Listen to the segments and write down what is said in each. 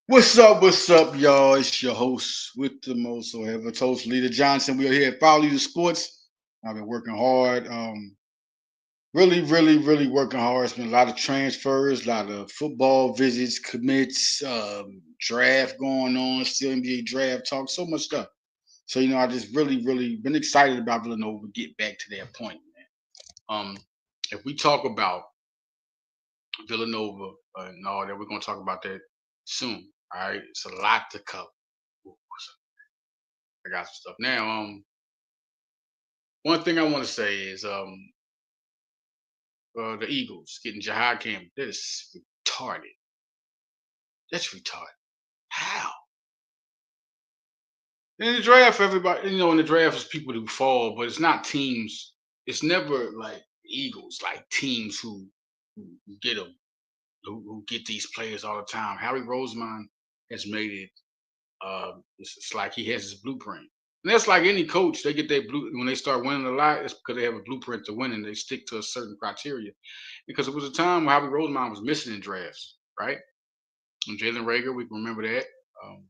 What's up, y'all? It's your host with the most, or ever toast, Leader Johnson. We are here at Follow Leader Sports. I've been working hard, really working hard. It's been a lot of transfers, a lot of football visits, commits, draft going on, still NBA draft talk, so much stuff. So I just really been excited about Villanova. Get back to that point, man. If we talk about Villanova and all that, we're gonna talk about that soon. All right, it's a lot to cover. Ooh, I got some stuff now. One thing I want to say is the Eagles getting Jihaad Campbell. That is retarded. That's retarded. How? In the draft, everybody, in the draft is people who fall, but it's not teams. It's never like Eagles, like teams who get them, who get these players all the time. Harry Roseman has made it. It's like he has his blueprint. And that's like any coach. They get their blue when they start winning a lot. It's because they have a blueprint to win and they stick to a certain criteria. Because it was a time when Howie Roseman was missing in drafts, right? And Jalen Rager, we can remember that. Um,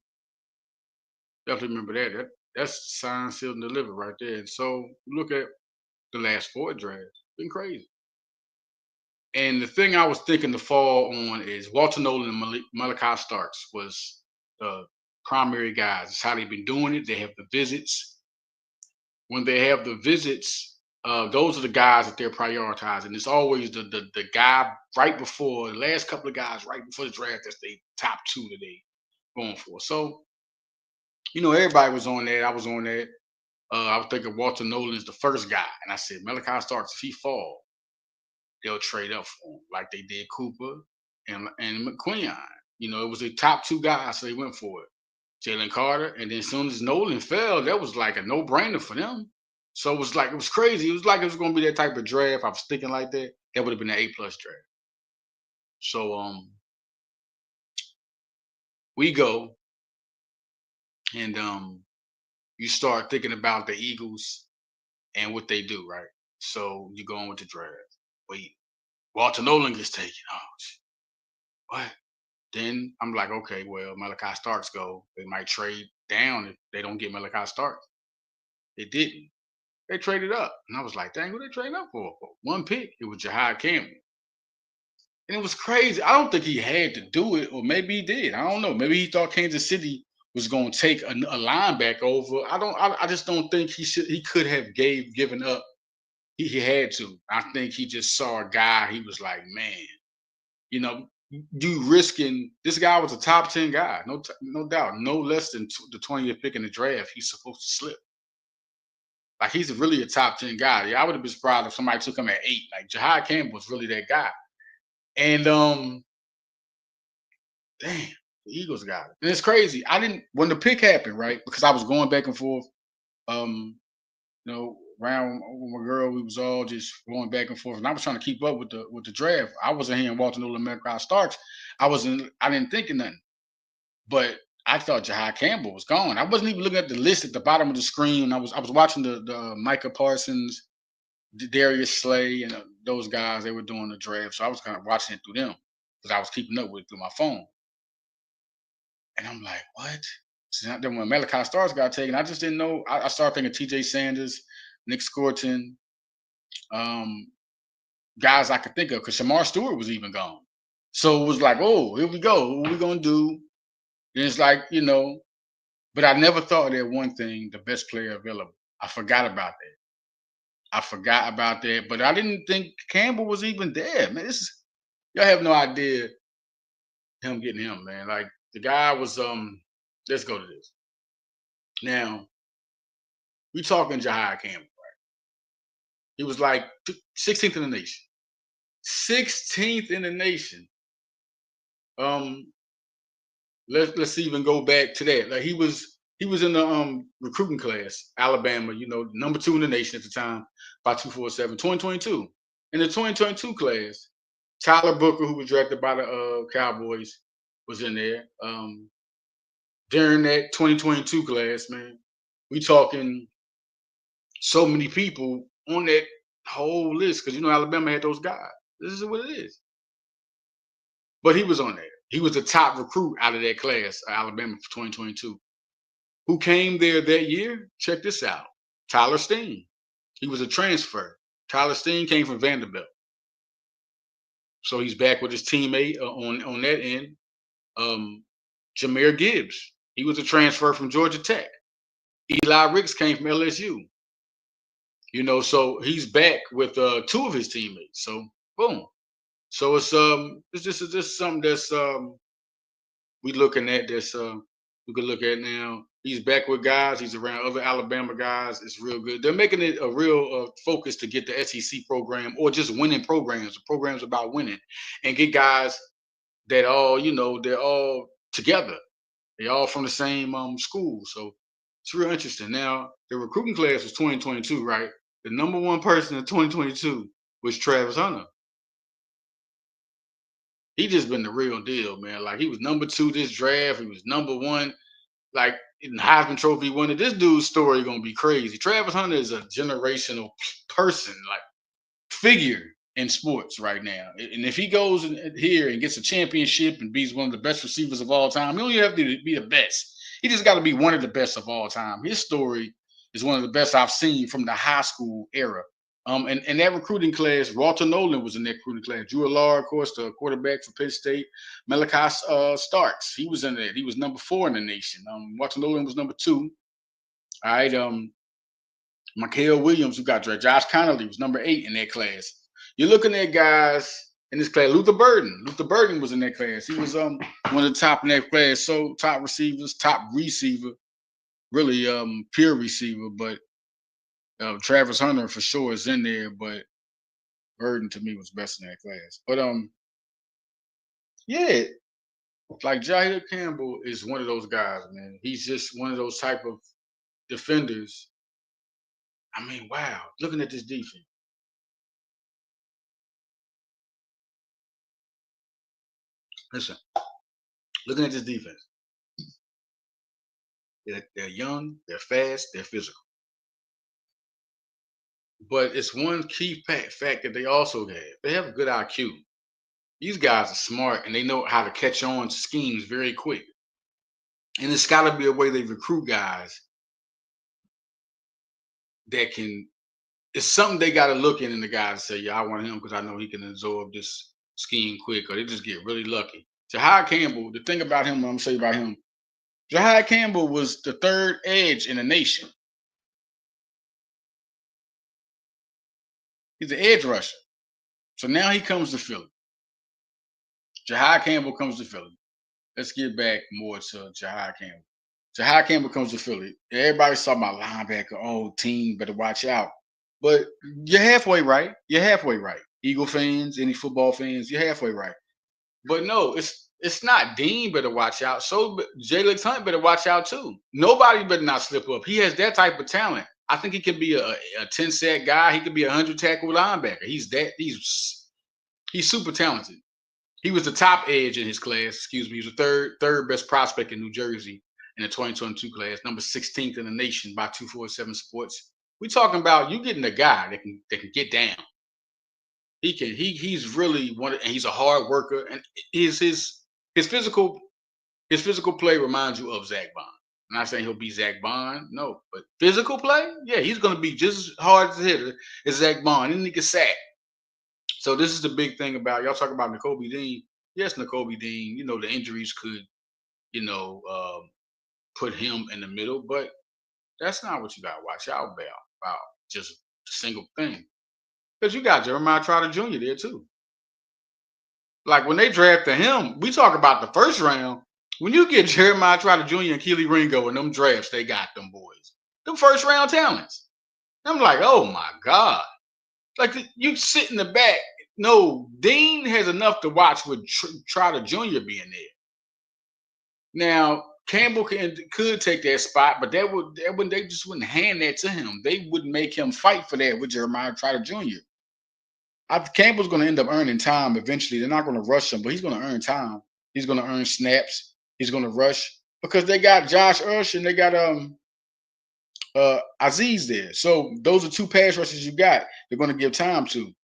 Definitely remember that. That's signed, sealed, and delivered right there. And so look at the last four drafts. Been crazy. And the thing I was thinking to fall on is Walter Nolan and Malachi Starks was the primary guys. It's how they've been doing it. They have the visits. When they have the visits, those are the guys that they're prioritizing. It's always the guy right before the last couple of guys right before the draft that's the top two that they going for. So everybody was on that. I was on that. I was thinking Walter Nolan's the first guy, and I said Malachi Starks. If he fall, they'll trade up for him like they did Cooper and McQueen. It was the top two guys, so they went for it. Jalen Carter, and then as soon as Nolan fell, that was like a no-brainer for them. So it was crazy. It was like it was gonna be that type of draft. I was thinking like that. That would have been an A+ draft. So we go and you start thinking about the Eagles and what they do, right? So you go on with the draft. Wait, Walter Nolan gets taken. Oh, what? Then I'm like, okay, well, Malachi Starks go. They might trade down if they don't get Malachi Starks. They didn't. They traded up. And I was like, dang, who they trading up for? For one pick, it was Jihaad Campbell. And it was crazy. I don't think he had to do it, or maybe he did. I don't know. Maybe he thought Kansas City was going to take a linebacker over. I just don't think he could have given up. He had to. I think he just saw a guy. He was like, man, you know, you risking this guy was a top 10 guy, no doubt, no less than the 20th pick in the draft. He's supposed to slip. Like he's really a top 10 guy. Yeah, I would have been surprised if somebody took him at 8. Like Jihaad Campbell was really that guy. And damn, the Eagles got it. And it's crazy. I didn't when the pick happened, right? Because I was going back and forth. Um, around with my girl, we was all just going back and forth, and I was trying to keep up with the draft. I wasn't hearing Walter Nolan, Malachi Starks. I didn't think of nothing, but I thought Jihaad Campbell was gone. I wasn't even looking at the list at the bottom of the screen. I was watching the Micah Parsons, Darius Slay, and those guys. They were doing the draft, so I was kind of watching it through them because I was keeping up with it through my phone. And I'm like, what? So then when Malachi Starks got taken, I just didn't know. I started thinking T.J. Sanders, Nick Scorton, um, guys I could think of, because Shamar Stewart was even gone. So it was like, oh, here we go. What we gonna do? And it's like, but I never thought of that one thing, the best player available. I forgot about that. I forgot about that. But I didn't think Campbell was even there. Man, y'all have no idea him getting him, man. Like the guy was let's go to this. Now, we talking Jihaad Campbell. He was like 16th in the nation. 16th in the nation. Um, let's even go back to that. Like he was in the recruiting class, Alabama, number 2 in the nation at the time by 247, 2022. In the 2022 class, Tyler Booker, who was drafted by the Cowboys, was in there. During that 2022 class, man, we talking so many people on that whole list because Alabama had those guys. This is what it is. But he was on there. He was the top recruit out of that class, Alabama for 2022. Who came there that year? Check this out. Tyler Steen. He was a transfer. Tyler Steen came from Vanderbilt. So he's back with his teammate on that end. Jahmyr Gibbs. He was a transfer from Georgia Tech. Eli Ricks came from LSU. So he's back with two of his teammates. So boom. So it's just something that's we looking at this. We could look at now. He's back with guys. He's around other Alabama guys. It's real good. They're making it a real focus to get the SEC program or just winning programs. The program's about winning and get guys that all they're all together. They're all from the same school. So it's real interesting. Now the recruiting class was 2022, right? The number one person in 2022 was Travis Hunter. He just been the real deal, man. Like he was number 2 this draft. He was number 1, like in Heisman Trophy winner. This dude's story gonna be crazy. Travis Hunter is a generational person, like figure in sports right now. And if he goes in here and gets a championship and beats one of the best receivers of all time, he don't even have to be the best. He just got to be one of the best of all time. His story is one of the best I've seen from the high school era. And that recruiting class, Walter Nolan was in that recruiting class. Drew Allard, of course, the quarterback for Penn State. Malachi Starks, he was in there. He was number 4 in the nation. Walter Nolan was number 2. All right. Mikael Williams, who got drafted. Josh Connolly was number 8 in that class. You're looking at guys in this class. Luther Burden. Luther Burden was in that class. He was one of the top in that class. So top receivers, top receiver, really pure receiver, but Travis Hunter for sure is in there, but Burden to me was best in that class. But yeah, like Jihaad Campbell is one of those guys, man. He's just one of those type of defenders. I mean, wow, looking at this defense. Listen, looking at this defense. They're young, they're fast, they're physical. But it's one key fact that they also have. They have a good IQ. These guys are smart and they know how to catch on to schemes very quick. And it's got to be a way they recruit guys that can. It's something they got to look in the guy and say, yeah, I want him because I know he can absorb this scheme quick, or they just get really lucky. Jihaad Campbell, the thing about him, I'm going to say about him, Jihaad Campbell was the 3rd edge in the nation. He's an edge rusher. So now he comes to Philly. Jihaad Campbell comes to Philly. Let's get back more to Jihaad Campbell. Jihaad Campbell comes to Philly. Everybody's talking about linebacker. Oh, team, better watch out. But you're halfway right. You're halfway right. Eagle fans, any football fans, you're halfway right. But no, it's not Dean better watch out. So Jalen Hunt better watch out too. Nobody better not slip up. He has that type of talent. I think he could be a 10 sack guy. He could be a 100 tackle linebacker. He's super talented. He was the top edge in his class. Excuse me. He was the third best prospect in New Jersey in the 2022 class, number 16th in the nation by 247 Sports. We're talking about you getting a guy that can get down. He's really one, and he's a hard worker, and his physical play reminds you of Zach Bond. I'm not saying he'll be Zach Bond, no, but physical play, yeah, he's going to be just as hard as a hitter as Zach Bond, and he can sack. So this is the big thing about y'all talk about Nakobe Dean. Yes, Nakobe Dean. The injuries could, put him in the middle, but that's not what you got to watch out about. Just a single thing, because you got Jeremiah Trotter Jr. there too. Like when they drafted him, we talk about the first round. When you get Jeremiah Trotter Jr. and Keely Ringo in them drafts, they got them boys. Them first round talents. I'm like, oh my God. Like you sit in the back. No, Dean has enough to watch with Trotter Jr. being there. Now, Campbell could take that spot, but they just wouldn't hand that to him. They wouldn't make him fight for that with Jeremiah Trotter Jr. Campbell's going to end up earning time eventually. They're not going to rush him, but he's going to earn time. He's going to earn snaps. He's going to rush because they got Josh Ush and they got Aziz there. So those are 2 pass rushes you got. They're going to give time to.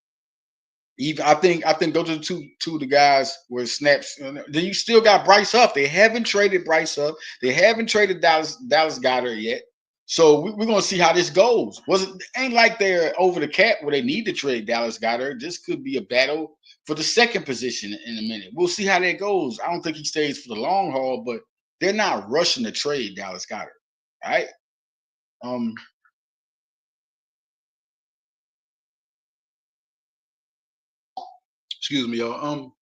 Even I think those are the two of the guys where it snaps. Then you still got Bryce Huff. They haven't traded Bryce Huff. They haven't traded Dallas Goddard yet. So we're gonna see how this goes. Was it ain't like they're over the cap where they need to trade Dallas Goddard. This could be a battle for the second position in a minute. We'll see how that goes. I don't think he stays for the long haul, but they're not rushing to trade Dallas Goddard. All right. Um, excuse me, y'all.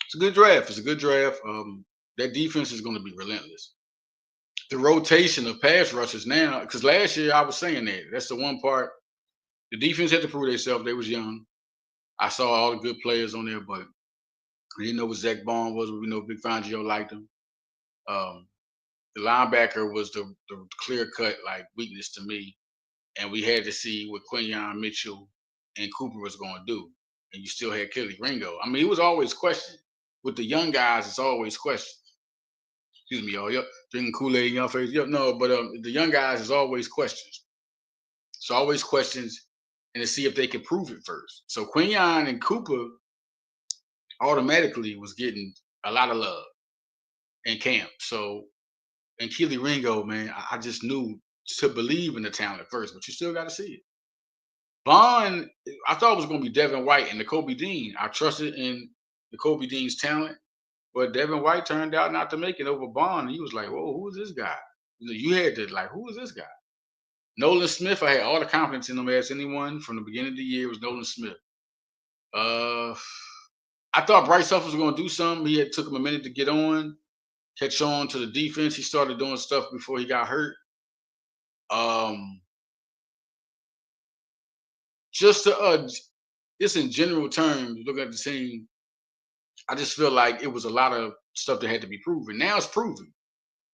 It's a good draft. It's a good draft. That defense is going to be relentless. The rotation of pass rushers now, because last year I was saying that. That's the one part. The defense had to prove themselves. They was young. I saw all the good players on there, but we didn't know what Zach Bond was. We know Big Fangio liked him. Um, the linebacker was the clear cut like weakness to me, and we had to see what Quinyon Mitchell and Cooper was going to do. And you still had Kelly Ringo. I mean, it was always questioned. With the young guys, it's always questioned. Excuse me, y'all. Yep, drinking Kool-Aid in your face. Yep, no, but the young guys is always questions. It's always questions, and to see if they can prove it first. So Quinyon and Cooper automatically was getting a lot of love in camp. So and Keely Ringo, man, I just knew to believe in the talent first, but you still got to see it. Bond, I thought it was going to be Devin White and Kobe Dean. I trusted in Kobe Dean's talent, but Devin White turned out not to make it over Bond. He was like, "Whoa, who is this guy?" You had to like, "Who is this guy?" Nolan Smith, I had all the confidence in him as anyone from the beginning of the year was Nolan Smith. Uh, I thought Bryce Huff was going to do something. He had took him a minute to get on, catch on to the defense. He started doing stuff before he got hurt. Um, just to just in general terms, look at the team. I just feel like it was a lot of stuff that had to be proven. Now it's proven.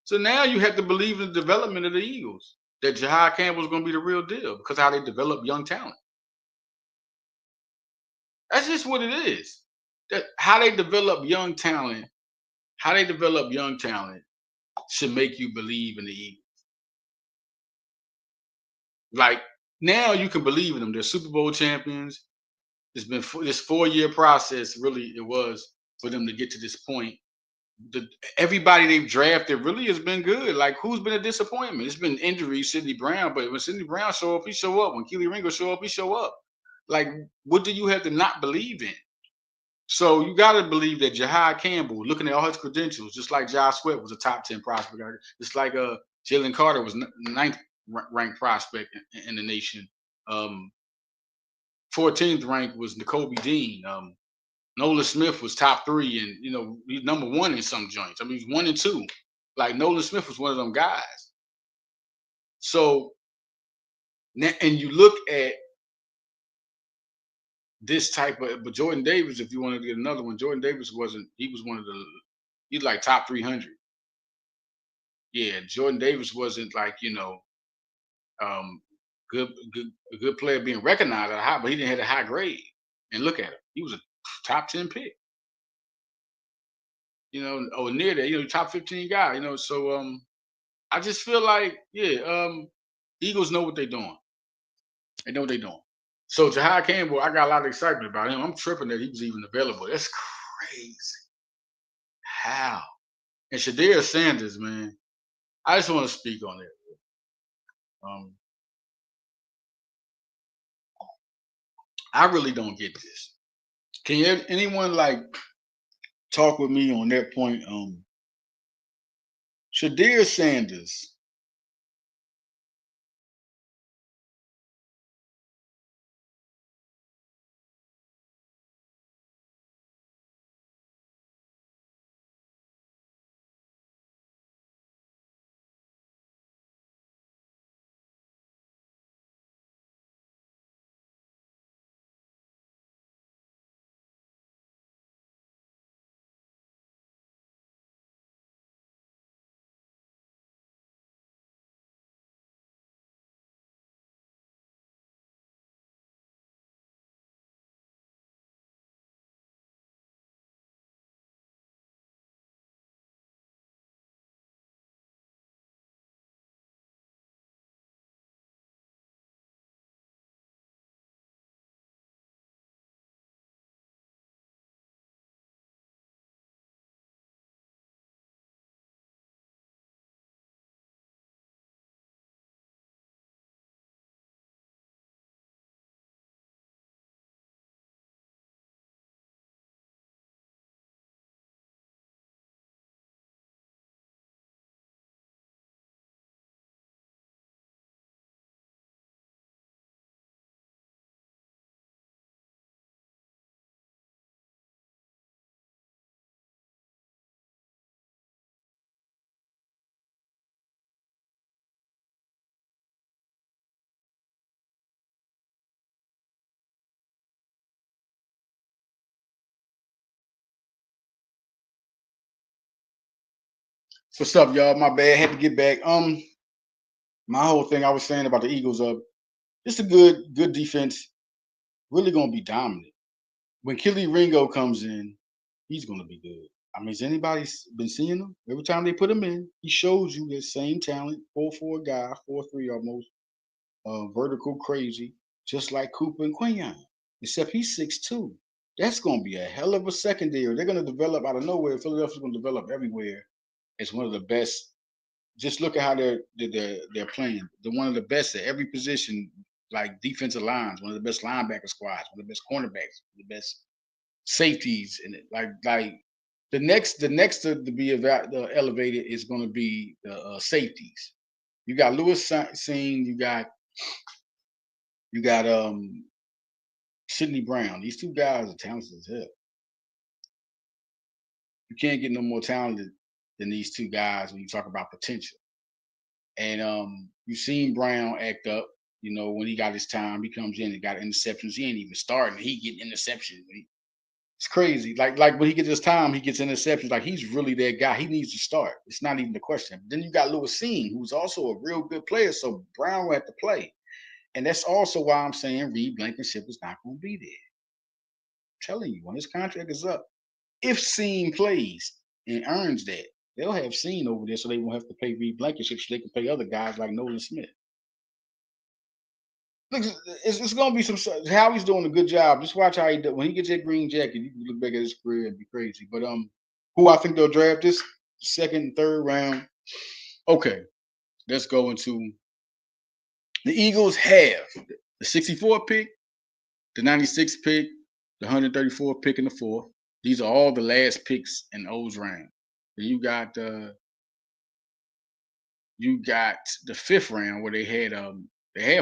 So now you have to believe in the development of the Eagles. That Jihaad Campbell is going to be the real deal because how they develop young talent. That's just what it is. That how they develop young talent, how they develop young talent should make you believe in the Eagles. Like now you can believe in them. They're Super Bowl champions. It's been this 4-year process. Really, it was for them to get to this point. The, everybody they've drafted really has been good. Like who's been a disappointment? It's been injuries, Sidney Brown, but when Sidney Brown show up, he show up. When Keely Ringo show up, he show up. Like what do you have to not believe in? So you got to believe that Jihaad Campbell, looking at all his credentials, just like Josh Sweat was a top 10 prospect, just like Jalen Carter was ninth ranked prospect in the nation. 14th ranked was N'Kobe Dean. Nolan Smith was top 3, and he's number 1 in some joints. I mean, he's 1 and 2. Like Nolan Smith was one of them guys. So, and you look at this type of, but Jordan Davis, if you want to get another one, Jordan Davis wasn't. He was one of the. He's like top 300. Yeah, Jordan Davis wasn't like um, a good player being recognized at high, but he didn't have a high grade. And look at him, he was a top 10 pick. Or near that, top 15 guy. So I just feel like, yeah, Eagles know what they're doing. They know what they're doing. So Jihaad Campbell, I got a lot of excitement about him. I'm tripping that he was even available. That's crazy. How? And Shadir Sanders, man. I just want to speak on it. Um, I really don't get this. Can anyone like talk with me on that point? Shadir Sanders. What's up, y'all? My bad. Had to get back. My whole thing I was saying about the Eagles, just a good defense, really gonna be dominant. When Kelly Ringo comes in, he's gonna be good. I mean, has anybody been seeing him? Every time they put him in, he shows you that same talent, 4-4 guy, 4-3 almost, vertical crazy, just like Cooper and Quinion. Except he's 6'2". That's gonna be a hell of a secondary. They're gonna develop out of nowhere. Philadelphia's gonna develop everywhere. It's one of the best. Just look at how they're playing. They're one of the best at every position, like defensive lines, one of the best linebacker squads, one of the best cornerbacks, the best safeties, and like the next to be elevated is going to be the safeties. You got Lewis Seen, you got Sidney Brown. These two guys are talented as hell. You can't get no more talented than these two guys when you talk about potential. And you've seen Brown act up. You know, when he got his time, he comes in and got interceptions. He ain't even starting. He getting interceptions. It's crazy. Like when he gets his time, he gets interceptions. Like he's really that guy. He needs to start. It's not even the question. Then you got Lewis Seen, who's also a real good player. So Brown will have to play. And that's also why I'm saying Reed Blankenship is not going to be there. I'm telling you, when his contract is up, if Seen plays and earns that, they'll have Seen over there so they won't have to pay Reed Blankenship so they can pay other guys like Nolan Smith. Look, it's going to be some. Howie's doing a good job. Just watch how he does. When he gets that green jacket, you can look back at his career and be crazy. But who I think they'll draft this second and third round. Okay, let's go into the Eagles have the 64 pick, the 96 pick, the 134 pick, and the fourth. These are all the last picks in those rounds. You got the fifth round where they had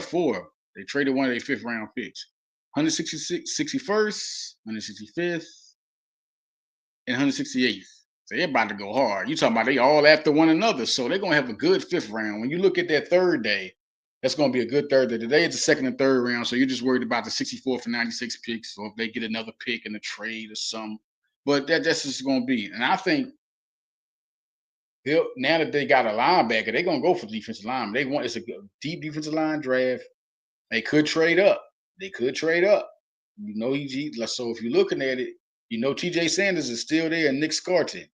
four. They traded one of their fifth round picks. 166, 61st, 165th, and 168th. So they're about to go hard. You talking about they all after one another. So they're gonna have a good fifth round. When you look at that third day, that's gonna be a good third day. Today is the second and third round. So you're just worried about the 64th and 96 picks. So if they get another pick in a trade or something. But that's just gonna be. And I think now that they got a linebacker, they're gonna go for defensive line. It's a deep defensive line draft. They could trade up. They could trade up. You know, so if you're looking at it, you know TJ Sanders is still there and Nick Scarton.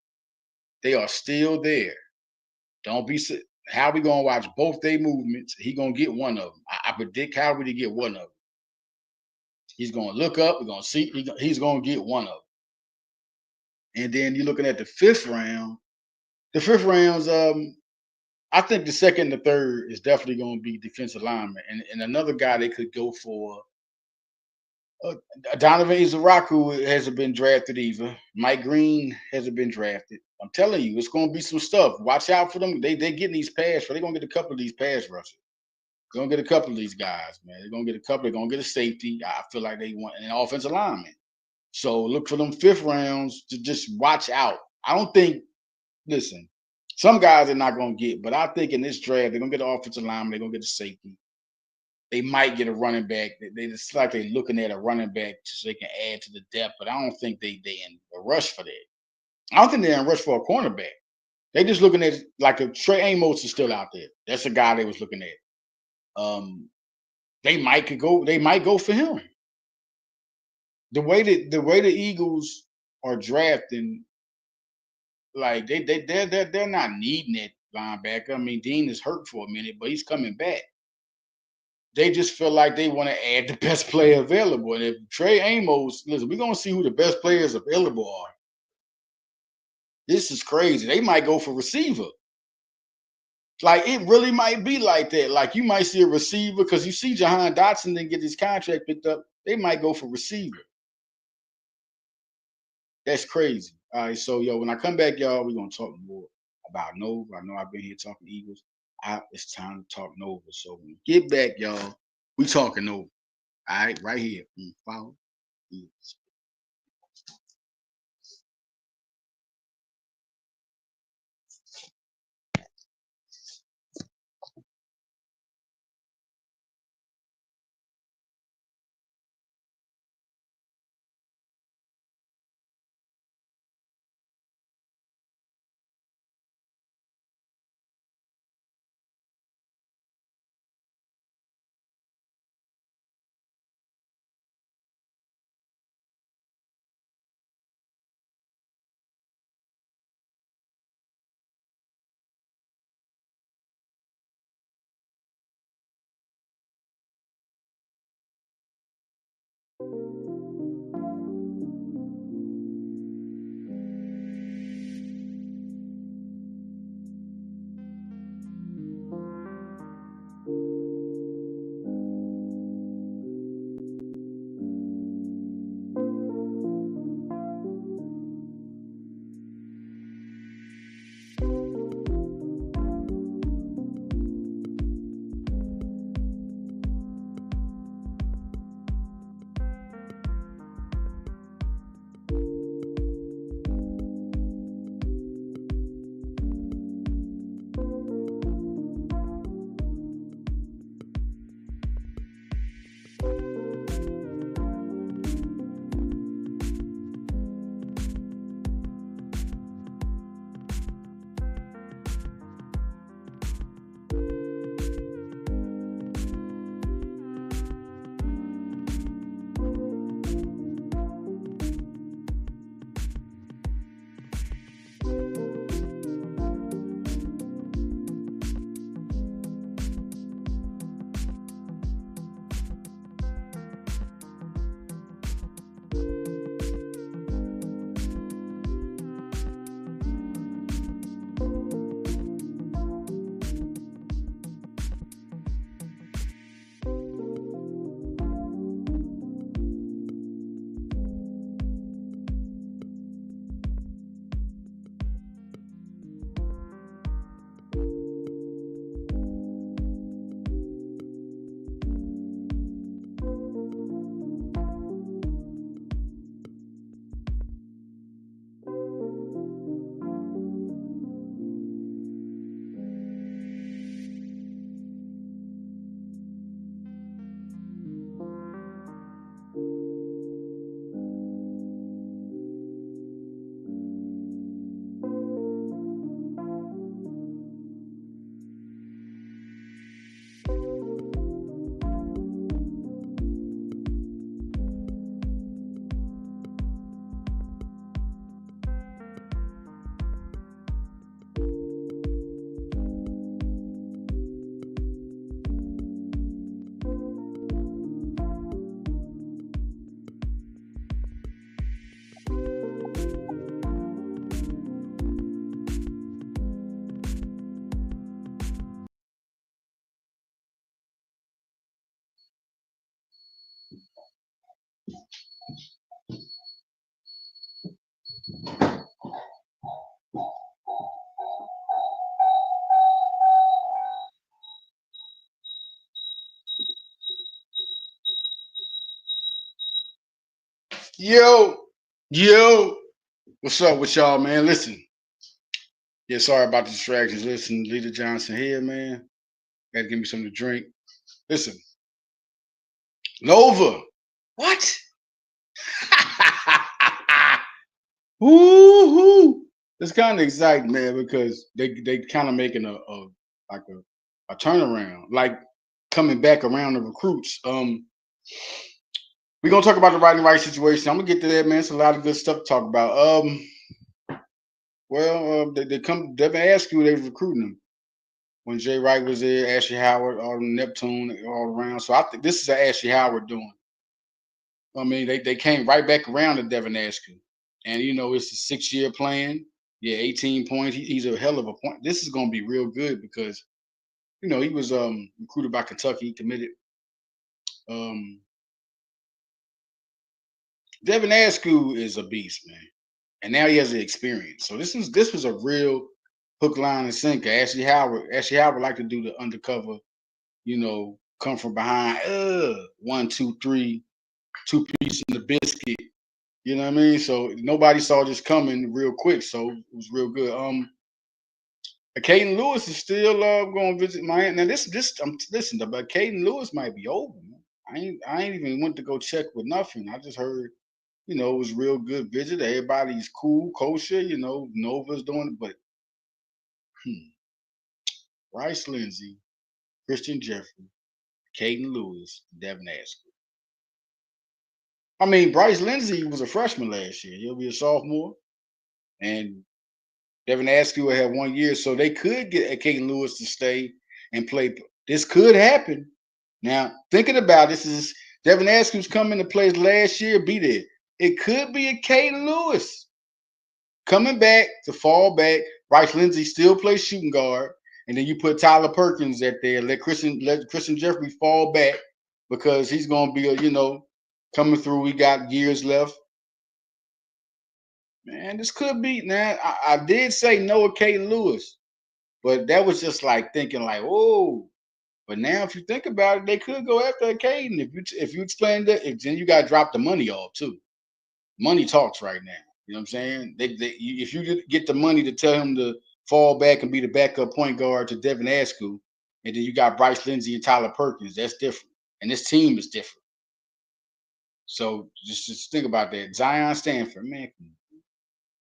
They are still there. Don't be how we gonna watch both their movements. He gonna get one of them. I predict Howard to get one of them. He's gonna look up. We're gonna see. He's gonna get one of them. And then you're looking at the fifth round. The fifth rounds, I think the second and the third is definitely going to be defensive lineman. And another guy they could go for, uh, Donovan Izaraku hasn't been drafted either. Mike Green hasn't been drafted. I'm telling you, it's going to be some stuff. Watch out for them. They getting these pass. They're going to get a couple of these pass rushers. They're going to get a couple of these guys, man. They're going to get a couple. They're going to get a safety. I feel like they want an offensive lineman. So look for them fifth rounds to just watch out. I don't think, listen, some guys they're not going to get, but I think in this draft, they're going to get an offensive lineman. They're going to get a safety. They might get a running back. It's like they're looking at a running back so they can add to the depth, but I don't think they in a rush for that. I don't think they're in a rush for a cornerback. They just looking at like a Trey Amos is still out there. That's the guy they was looking at. Um, they might go for him. The way the Eagles are drafting, like they're not needing it linebacker. I mean, Dean is hurt for a minute, but he's coming back. They just feel like they want to add the best player available. And if Trey Amos, listen, we're gonna see who the best players available are. This is crazy. They might go for receiver. Like it really might be like that. Like you might see a receiver because you see Jahan Dotson didn't get his contract picked up. They might go for receiver. That's crazy. All right, so when I come back, y'all, we're gonna talk more about Nova. I know I've been here talking Eagles. It's time to talk Nova. So when we get back, y'all, we talking Nova. All right, right here. Follow. Yo, yo, what's up with y'all, man? Listen, yeah, sorry about the distractions. Listen, Leader Johnson here, man. Got to give me something to drink. Listen, Nova, what? Woo-hoo. It's kind of exciting, man, because they kind of making a like a turnaround, like coming back around the recruits. We're gonna talk about the right and right situation. I'm gonna get to that, man. It's a lot of good stuff to talk about. They come. Devin Askew, they was recruiting him when Jay Wright was there, Ashley Howard, all Neptune, all around. So I think this is an Ashley Howard doing. I mean, they came right back around to Devin Askew, and it's a 6-year plan. Yeah, 18 points. He's a hell of a point. This is gonna be real good because he was recruited by Kentucky, he committed. Um, Devin Askew is a beast, man, and now he has the experience. So this was a real hook, line, and sinker. Ashley Howard like to do the undercover, come from behind, 1, 2, 3, 2 pieces in the biscuit. You know what I mean? So nobody saw this coming real quick. So it was real good. Caden Lewis is still going to visit Miami. Now this listen, but Caden Lewis might be over, man. I ain't even went to go check with nothing. I just heard, it was real good visit. Everybody's cool, kosher. Nova's doing it, but Bryce Lindsey, Christian Jeffrey, Caden Lewis, Devin Askew. I mean, Bryce Lindsey was a freshman last year. He'll be a sophomore, and Devin Askew will have 1 year, so they could get Caden Lewis to stay and play. This could happen. Now, thinking about this is Devin Askew's coming to play last year, be there. It could be a Caden Lewis coming back to fall back. Bryce Lindsey still plays shooting guard, and then you put Tyler Perkins at there. Let Christian Jeffrey fall back because he's going to be coming through. We got years left. Man, this could be. Now, I did say no to Caden Lewis, but that was just like thinking like, oh. But now, if you think about it, they could go after Caden. If you explain that, then you got to drop the money off too. Money talks right now. You know what I'm saying? If you get the money to tell him to fall back and be the backup point guard to Devin Askew, and then you got Bryce Lindsey and Tyler Perkins, that's different. And this team is different. So just think about that. Zion Stanford, man,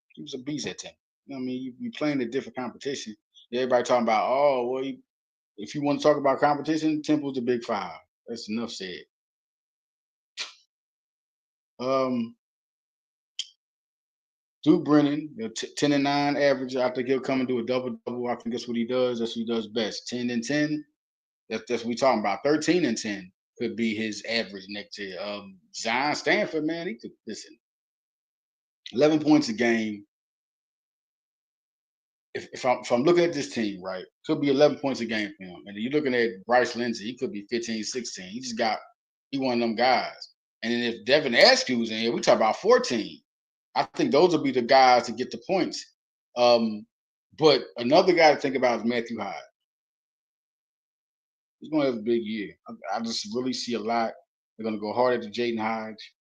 he was a beast at 10. You know what I mean? You playing a different competition. Everybody talking about, oh, well, if you want to talk about competition, Temple's the Big Five. That's enough said. Duke Brennan, 10-9 average. I think he'll come and do a double-double. I think that's what he does. That's what he does best. 10-10. That's what we talking about. 13-10 could be his average next year. Zion Stanford, man, he could listen. 11 points a game. If I'm looking at this team, right, could be 11 points a game for him. And you're looking at Bryce Lindsey, he could be 15, 16. He one of them guys. And then if Devin Askew's in here, we talk about 14. I think those will be the guys to get the points. But another guy to think about is Matthew Hyde. He's going to have a big year. I just really see a lot. They're going to go hard at the Jaden Hodge.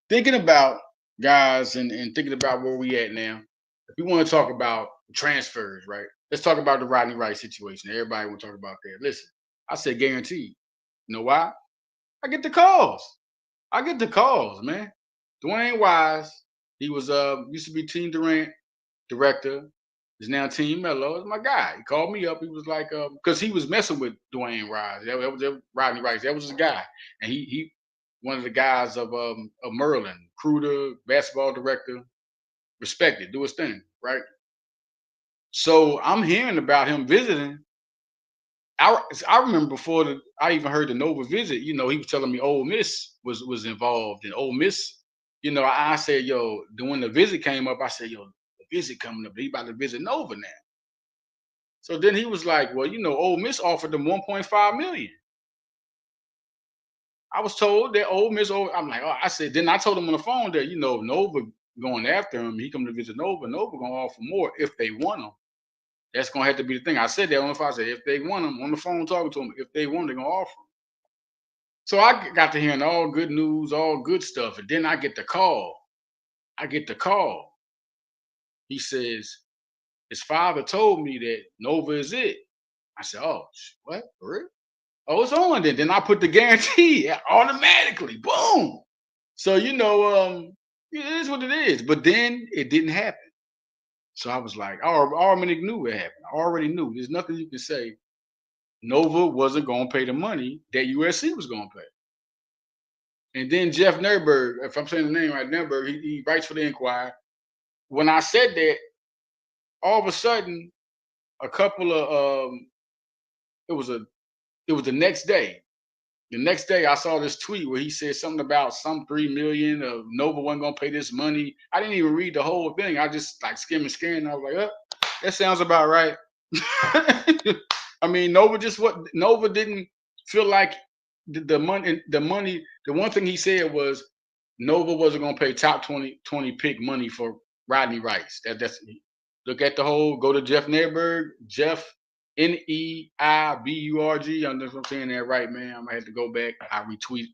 Thinking about guys and thinking about where we at now. If we want to talk about transfers, right? Let's talk about the Rodney Wright situation. Everybody will talk about that. Listen, I said guaranteed. You know why? I get the calls. Man. Dwayne Wise, he was used to be Team Durant director, is now Team Melo. Is my guy. He called me up. He was like, because he was messing with Dwayne Wise. That was Rodney Rice. That was his guy, and he one of the guys of Merlin, Kruger, basketball director, respected, do his thing, right? So I'm hearing about him visiting. I remember before I even heard the Nova visit, he was telling me Ole Miss was involved, and Ole Miss, I said, yo, when the visit came up, I said, yo, the visit coming up, he about to visit Nova now. So then he was like, well, Ole Miss offered them 1.5 million. I was told that Ole Miss, I'm like, oh, I said, then I told him on the phone that, Nova going after him, he come to visit Nova gonna offer more if they want him. That's gonna have to be the thing. I said that on the phone. I said if they want him on the phone talking to him, if they want, they're gonna offer him. So I got to hearing all good news, all good stuff, and then I get the call. I get the call. He says his father told me that Nova is it. I said, "Oh, what? For real? Oh, it's on then." Then I put the guarantee automatically. Boom. So it is what it is. But then it didn't happen. So I was like, I already knew it happened. I already knew. There's nothing you can say. Nova wasn't going to pay the money that USC was going to pay. And then Jeff Nerberg, if I'm saying the name right, Nerberg, he writes for the Inquirer. When I said that, all of a sudden, a couple of it was a it was the next day. The next day, I saw this tweet where he said something about some 3 million of Nova wasn't gonna pay this money. I didn't even read the whole thing. I just like skim and scan. I was like, that sounds about right. I mean, Nova didn't feel like the money. The one thing he said was Nova wasn't gonna pay top 20 pick money for Rodney Rice. That's look at the whole. Go to Jeff Nerberg, Jeff Neiburg. I don't know if I'm saying that right, man. I might have to go back. I retweet.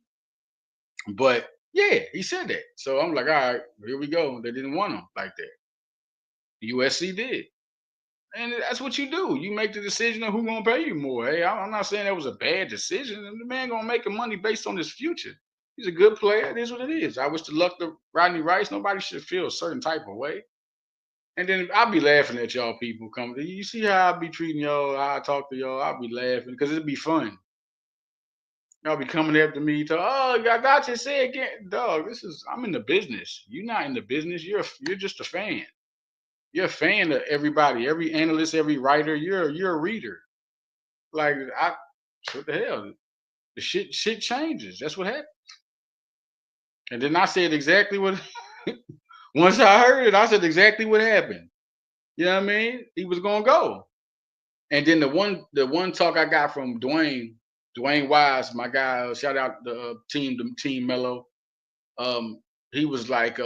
But yeah, he said that. So I'm like, all right, here we go. They didn't want him like that. USC did. And that's what you do. You make the decision of who's gonna pay you more. Hey, I'm not saying that was a bad decision. The man gonna make money based on his future. He's a good player. It is what it is. I wish the luck to Rodney Rice. Nobody should feel a certain type of way. And then I'll be laughing at y'all people coming. You see how I be treating y'all, how I talk to y'all. I'll be laughing because it'll be fun. Y'all be coming after me. Oh, I got you. Say again, dog. I'm in the business. You're not in the business. You're just a fan. You're a fan of everybody, every analyst, every writer. You're a reader. Like what the hell? The shit changes. That's what happened. And then I said exactly what. Once I heard it, I said exactly what happened. You know what I mean? He was gonna go. And then the one talk I got from Dwayne Wise, my guy, shout out the team Mello. He was like,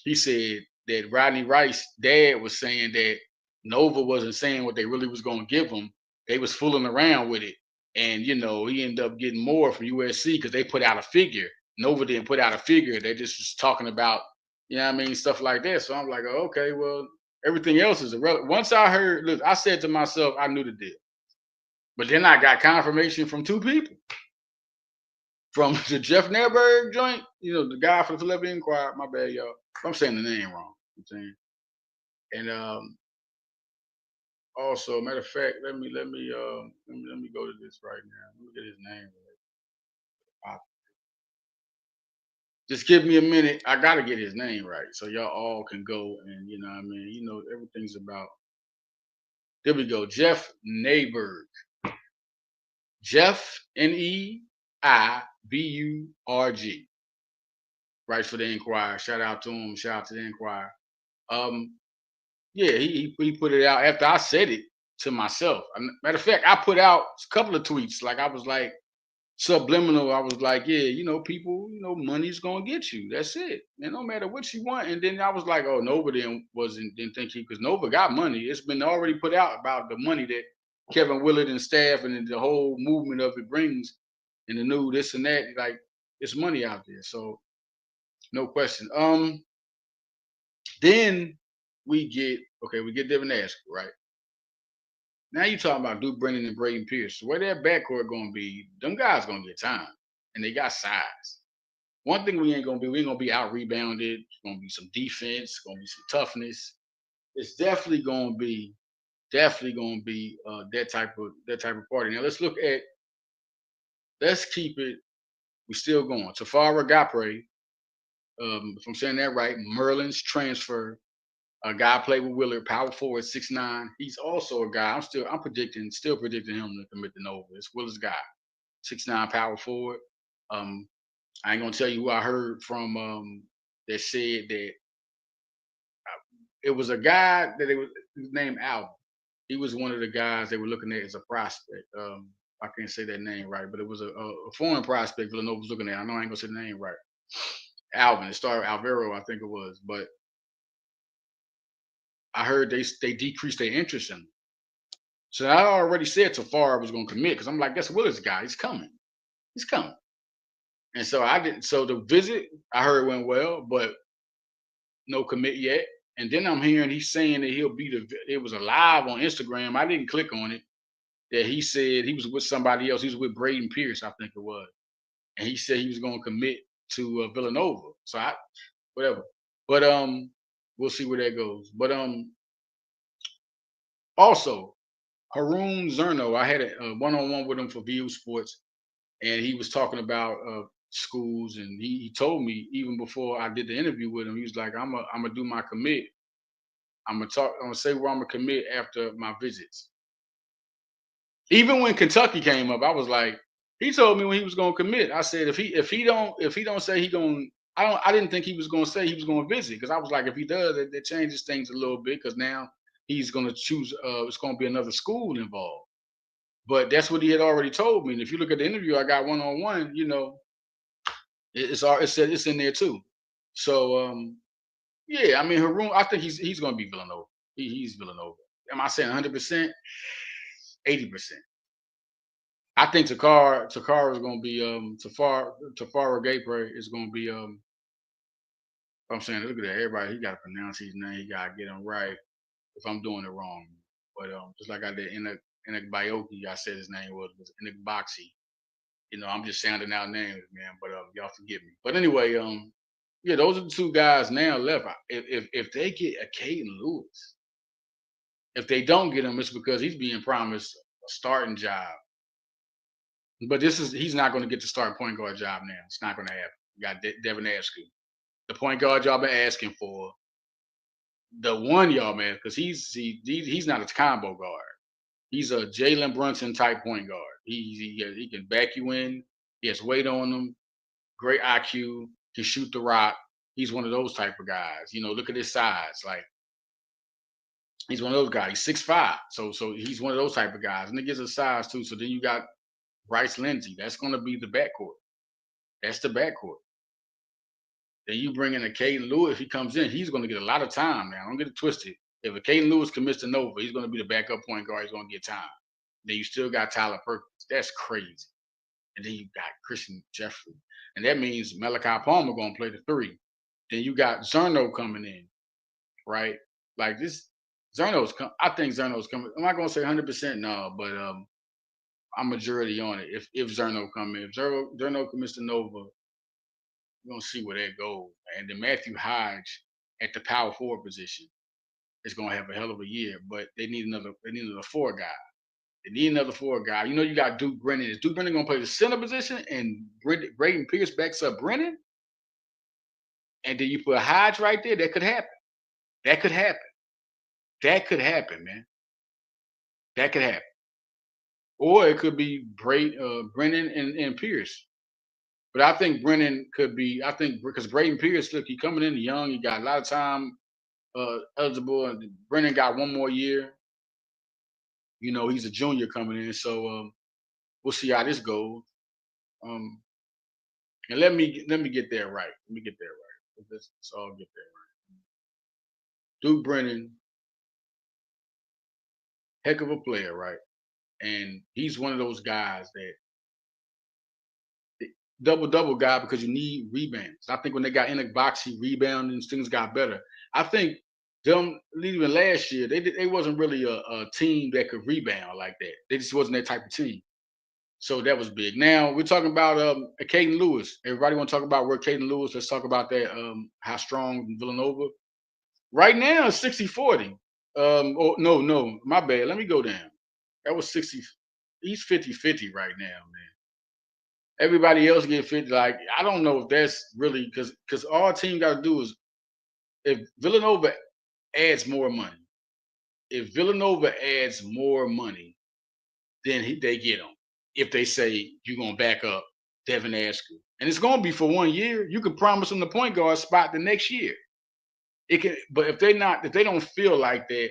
he said that Rodney Rice dad was saying that Nova wasn't saying what they really was gonna give him. They was fooling around with it. And he ended up getting more from USC because they put out a figure. Nova didn't put out a figure. They just was talking about, stuff like that. So I'm like, oh, okay, well, everything else is irrelevant. Once I heard, look, I said to myself, I knew the deal. But then I got confirmation from two people. From the Jeff Nerberg joint, the guy from the Philadelphia Inquirer, my bad, y'all. I'm saying the name wrong. I'm saying. And also, matter of fact, let me go to this right now. Let me get his name right. Just give me a minute. I gotta get his name right. So y'all all can go and you know what I mean. Everything's about. There we go. Jeff Neighborg. Jeff Neiburg. Writes for the Inquirer. Shout out to him. Shout out to the Inquirer. Yeah, he put it out after I said it to myself. Matter of fact, I put out a couple of tweets. Like I was like subliminal. I was like, yeah, people, money's gonna get you. That's it. And no matter what you want. And then I was like, oh, Nova didn't think because Nova got money. It's been already put out about the money that Kevin Willard and staff and the whole movement of it brings and the new this and that. Like it's money out there. So no question. Then we get Devin Askew, right? Now you talking about Duke Brennan and Braden Pierce. So where that backcourt gonna be, them guys gonna get time. And they got size. One thing we ain't gonna gonna be out rebounded. It's gonna be some defense, gonna be some toughness. It's definitely gonna be that type of party. Now let's keep it. We still going. Tafara Gapre, if I'm saying that right, Merlin's transfer. A guy played with Willard, power forward, 6'9". He's also a guy. I'm still predicting him to commit to Nova. It's Willard's guy, 6'9", power forward. I ain't gonna tell you who I heard from that said that it was a guy that his name Alvin. He was one of the guys they were looking at as a prospect. I can't say that name right, but it was a foreign prospect Villanova was looking at. I know I ain't gonna say the name right. Alvin. It started Alvaro, I think it was, but I heard they decreased their interest in him. So I already said Tafara was going to commit because I'm like, that's Willard's guy. He's coming. He's coming. And so I didn't. So the visit I heard went well, but no commit yet. And then I'm hearing he's saying that he'll be it was a live on Instagram. I didn't click on it. That he said he was with somebody else. He was with Braden Pierce, I think it was. And he said he was going to commit to Villanova. So I, whatever. But we'll see where that goes. But also Haroon Zerno, I had a one-on-one with him for VU Sports, and he was talking about schools, and he told me even before I did the interview with him, he was like, I'm gonna do my commit. I'm gonna say where I'm gonna commit after my visits. Even when Kentucky came up, I was like, he told me when he was gonna commit. I said if he don't say he gonna I didn't think he was gonna say he was gonna visit because I was like if he does that changes things a little bit because now he's gonna choose it's gonna be another school involved. But that's what he had already told me. And if you look at the interview I got one on one, it's in there too. So yeah, I mean Haroon, I think he's gonna be Villanova. He's Villanova. Am I saying 100%? 80%. I think Takara is going to be Tafara Gapre is going to be I'm saying look at that everybody he got to pronounce his name, he got to get him right if I'm doing it wrong. But just like I did in Bioki, I said his name was Boxy. I'm just sounding out names, man. But y'all forgive me. But anyway, yeah, those are the two guys now left. If they get a Caden Lewis, if they don't get him, it's because he's being promised a starting job. But he's not going to get the starting point guard job now. It's not going to happen. You got Devin Askew, the point guard y'all been asking for, the one y'all man, because he's not a combo guard. He's a Jalen Brunson type point guard. He can back you in. He has weight on him. Great IQ. Can shoot the rock. He's one of those type of guys. Look at his size. Like he's one of those guys. He's 6'5". So he's one of those type of guys. And it gives us size too. So then you got Bryce Lindsey. That's going to be the backcourt. That's the backcourt. Then you bring in a Caden Lewis. If he comes in, he's going to get a lot of time now. Don't get it twisted. If a Caden Lewis commits to Nova, he's going to be the backup point guard. He's going to get time. Then you still got Tyler Perkins. That's crazy. And then you got Christian Jeffrey. And that means Malachi Palmer going to play the three. Then you got Zerno coming in, right? Like this, I think Zerno's coming. I'm not going to say 100% no, but I'm majority on it. If Zerno come in, if Zerno commits to Nova, we're gonna see where that goes. And then Matthew Hodge at the power forward position is gonna have a hell of a year, but they need another four guy. They need another four guy. You got Duke Brennan. Is Duke Brennan gonna play the center position and Braden Pierce backs up Brennan? And then you put Hodge right there, that could happen. That could happen. That could happen, man. That could happen. Or it could be Brennan and Pierce. But I think Brennan could be. I think because Braden Pierce, look, he coming in young. He got a lot of time eligible, and Brennan got one more year. He's a junior coming in, so we'll see how this goes. Um, and let me get there right. Let me get there right. Let's all get there right. Duke Brennan, heck of a player, right? And he's one of those guys that double guy because you need rebounds. I think when they got in boxy rebounding, things got better. I think them even last year they wasn't really a team that could rebound like that. They just wasn't that type of team. So that was big. Now we're talking about Caden Lewis. Everybody want to talk about where Caden Lewis. Let's talk about that. How strong Villanova. Right now it's 60-40. Oh no, my bad. Let me go down. That was 60. He's 50-50 right now, man. Everybody else get 50. Like I don't know if that's really because all team got to do is if Villanova adds more money. If Villanova adds more money, then they get them. If they say you're gonna back up Devin Askew, and it's gonna be for 1 year, you can promise them the point guard spot the next year. It can, but if they don't feel like that,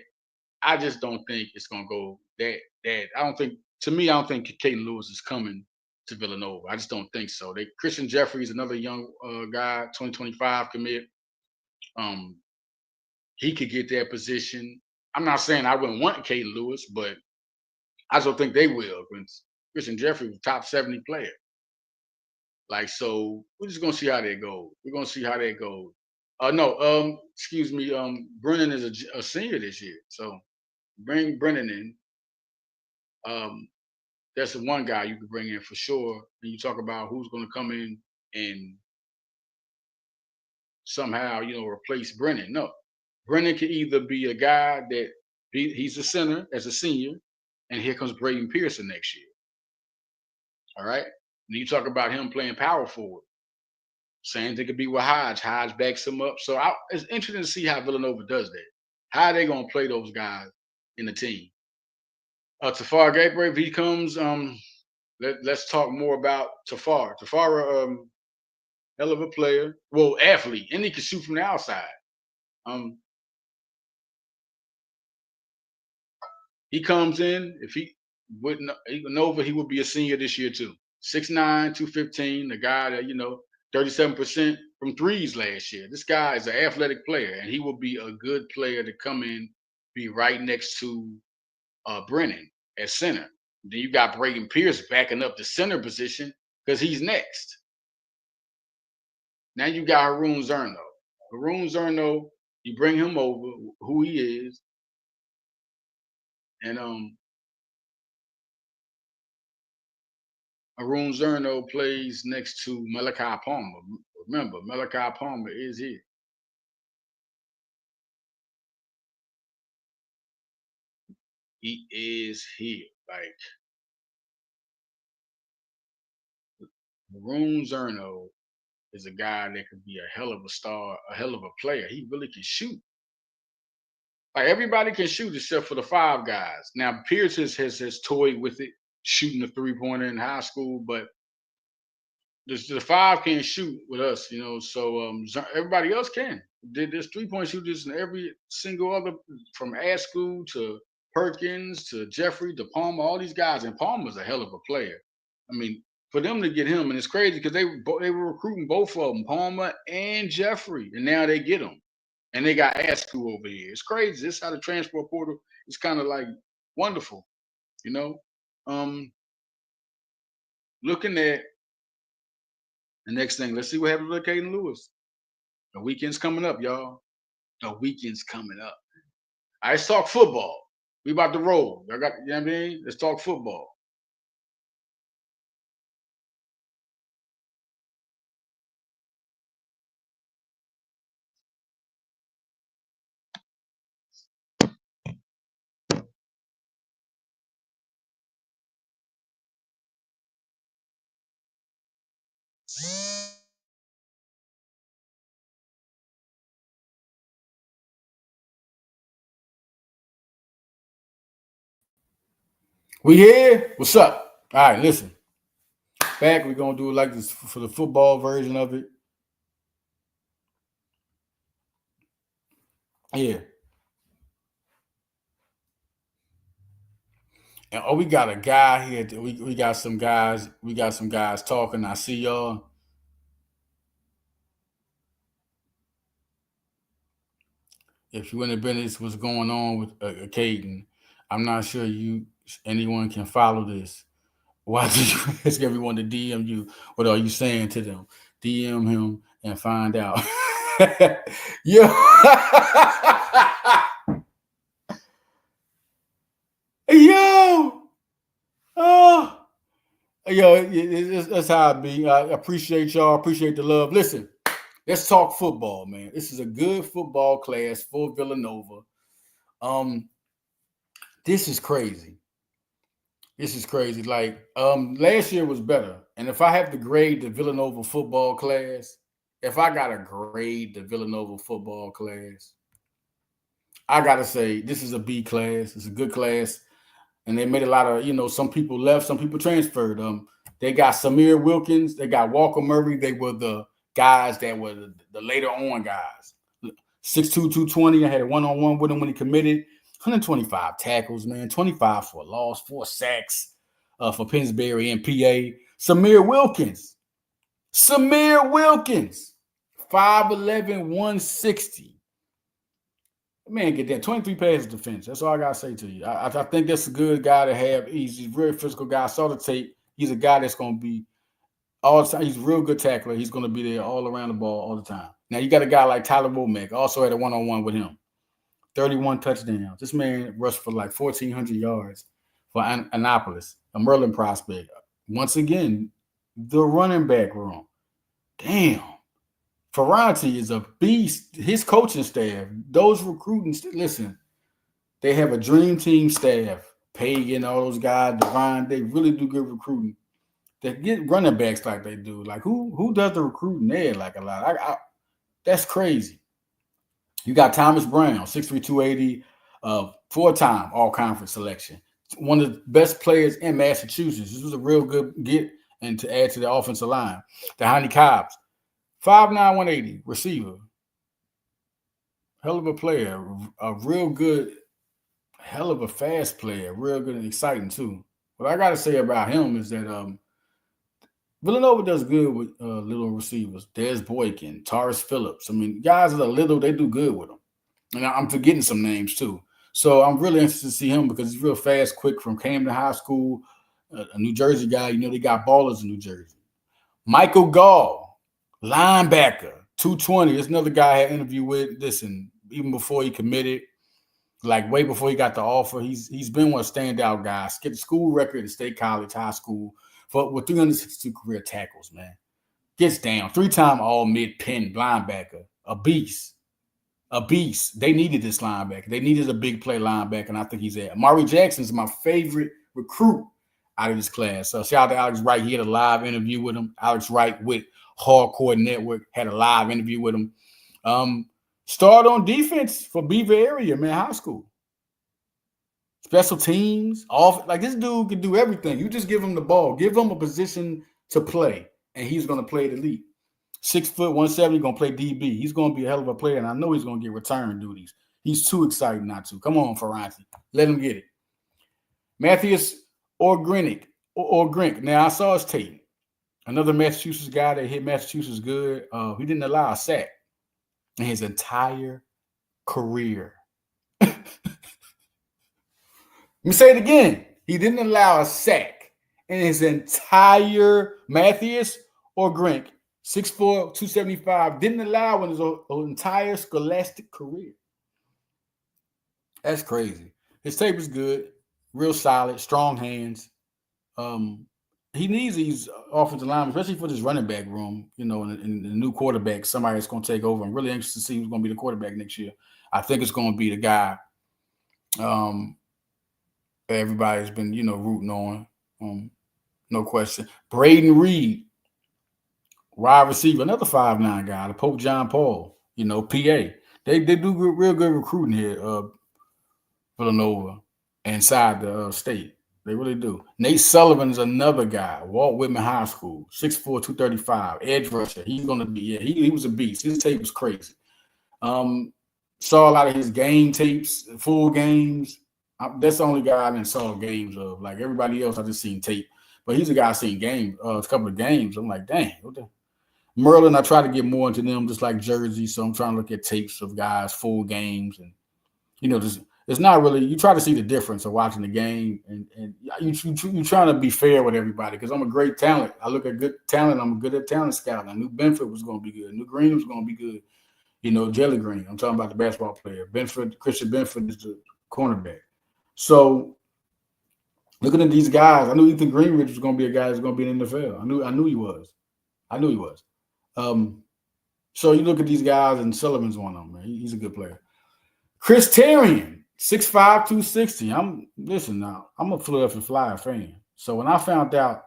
I just don't think it's gonna go that. I don't think. To me, I don't think Caden Lewis is coming to Villanova. I just don't think so. Christian Jeffrey is another young guy, 2025 commit. He could get that position. I'm not saying I wouldn't want Caden Lewis, but I just don't think they will. Christian Jeffrey was a top 70 player. Like, so we're just gonna see how that goes. We're gonna see how that goes. No, excuse me. Brennan is a senior this year, so bring Brennan in. Um, that's the one guy you could bring in for sure. And you talk about who's going to come in and somehow, replace Brennan. No, Brennan can either be a guy that he's a center as a senior, and here comes Braden Pearson next year. All right. And you talk about him playing power forward. Same thing could be with Hodge. Hodge backs him up. So it's interesting to see how Villanova does that. How are they going to play those guys in the team? Tafar Gabriel, if he comes, let's talk more about Tafar. Tafar, hell of a player. Well, athlete, and he can shoot from the outside. He comes in, if he wouldn't Nova, he would be a senior this year too. 6'9", 215, the guy that, 37% from threes last year. This guy is an athletic player, and he will be a good player to come in, be right next to Brennan at center. Then you got Braden Pierce backing up the center position because he's next. Now you got Haroon Zerno. Haroon Zerno, you bring him over, who he is, and Haroon Zerno plays next to Malachi Palmer. Remember, Malachi Palmer is here. He is here. Like, Haroon Zerno is a guy that could be a hell of a star, a hell of a player. He really can shoot. Like, everybody can shoot except for the five guys. Now, Pierce has toyed with it, shooting the three-pointer in high school, but the five can't shoot with us, so everybody else can. There's three-point shooters in every single other, from Askew to Perkins to Jeffrey to Palmer, all these guys, and Palmer's a hell of a player. I mean, for them to get him, and it's crazy because they were recruiting both of them, Palmer and Jeffrey, and now they get them. And they got Askew over here. It's crazy. This is how the transfer portal is kind of like wonderful, Looking at the next thing, let's see what happens with Caden Lewis. The weekend's coming up, y'all. The weekend's coming up. All right, let's talk football. We about to roll. I got, you know what I mean? Let's talk football. We here? What's up? All right, listen. Back, we're gonna do it like this for the football version of it. Yeah. And we got a guy here. We got some guys. We got some guys talking. I see y'all. If you in the business, what's going on with Caden? I'm not sure anyone can follow this. Why did you ask everyone to DM you? What are you saying to them? DM him and find out. Yo. Yo. Oh. Yo, that's how it be. I appreciate y'all. Appreciate the love. Listen, let's talk football, man. This is a good football class for Villanova. This is crazy. This is crazy. Like, last year was better. And if I have to grade the Villanova football class, if I got to grade the Villanova football class, I got to say this is a B class. It's a good class. And they made a lot of, some people left, some people transferred. They got Samir Wilkins. They got Walker Murray. They were the guys that were the later on guys. 6'2", 220. I had a one-on-one with him when he committed. 125 tackles, man. 25 for a loss, 4 sacks for Pennsbury and PA. Samir Wilkins. 5'11", 160. Man, get that 23 passes defense. That's all I gotta say to you. I think that's a good guy to have. He's a very physical guy. I saw the tape. He's a guy that's gonna be all the time. He's a real good tackler. He's going to be there all around the ball all the time. Now you got a guy like Tyler Womack, also had a one-on-one with him. 31 touchdowns. This man rushed for like 1,400 yards for Annapolis, a Merlin prospect. Once again, the running back room. Damn. Ferranti is a beast. His coaching staff, those recruiting, listen, they have a dream team staff. Pagan, all those guys, Divine, they really do good recruiting. They get running backs like they do. Like who does the recruiting there like a lot? That's crazy. You got Thomas Brown, 6'3", 280, four-time all-conference selection. One of the best players in Massachusetts. This was a real good get and to add to the offensive line. Dehani Cobbs, 5'9", 180, receiver. Hell of a player. A real good, hell of a fast player. Real good and exciting, too. What I got to say about him is that Villanova does good with little receivers. Des Boykin, Taurus Phillips. I mean, guys that are little, they do good with them. And I'm forgetting some names, too. So I'm really interested to see him because he's real fast, quick from Camden High School, a New Jersey guy. You know, they got ballers in New Jersey. Michael Gall, linebacker, 220. There's another guy I had an interview with. Listen, even before he committed, like way before he got the offer, he's been one of the standout guys. Get the school record at State College, high school, with 362 career tackles, man. Gets down. 3-time All-Mid-Penn linebacker. A beast. They needed this linebacker. They needed a big play linebacker, and I think he's there. Amari Jackson is my favorite recruit out of this class. So shout out to Alex Wright. He had a live interview with him. Alex Wright with Hardcore Network had a live interview with him. Started on defense for Beaver area, man, high school. Special teams, like this dude can do everything. You just give him the ball, give him a position to play, and he's going to play the elite. 6 foot, 170, going to play DB. He's going to be a hell of a player, and I know he's going to get return duties. He's too excited not to. Come on, Ferranti. Let him get it. Matthias Orgrink. Now, I saw his tape. Another Massachusetts guy that hit Massachusetts good. He didn't allow a sack in his entire career. Let me say it again. He didn't allow a sack in his entire Matthias Orgrink. 6'4", 275, didn't allow one his entire scholastic career. That's crazy. His tape is good, real solid, strong hands. He needs these offensive linemen, especially for this running back room, you know, and the new quarterback, somebody that's going to take over. I'm really anxious to see who's going to be the quarterback next year. I think it's going to be the guy that everybody's been, you know, rooting on. No question. Braden Reed. Wide receiver, another 5'9" guy, the Pope John Paul, you know, PA. They do real good recruiting here, Villanova, inside the state. They really do. Nate Sullivan is another guy, Walt Whitman High School, 6'4", 235, edge rusher. He's going to be, he was a beast. His tape was crazy. Saw a lot of his game tapes, full games. That's the only guy I didn't saw games of. Like everybody else, I just seen tape. But he's a guy I seen a couple of games. I'm like, dang, what the? Merlin, I try to get more into them, just like Jersey. So I'm trying to look at tapes of guys, full games, and you know, just it's not really. You try to see the difference of watching the game, and you trying to be fair with everybody because I'm a great talent. I look at good talent. I'm good at talent scouting. I knew Benford was going to be good. I knew Green was going to be good. You know, Jelly Green. I'm talking about the basketball player. Christian Benford is the cornerback. So looking at these guys, I knew Ethan Greenridge was going to be a guy that's going to be in the NFL. I knew he was. So you look at these guys, and Sullivan's one of them, man. He's a good player. Chris Terrian, 6'5", 260. I'm a Philadelphia Flyer fan. So when I found out,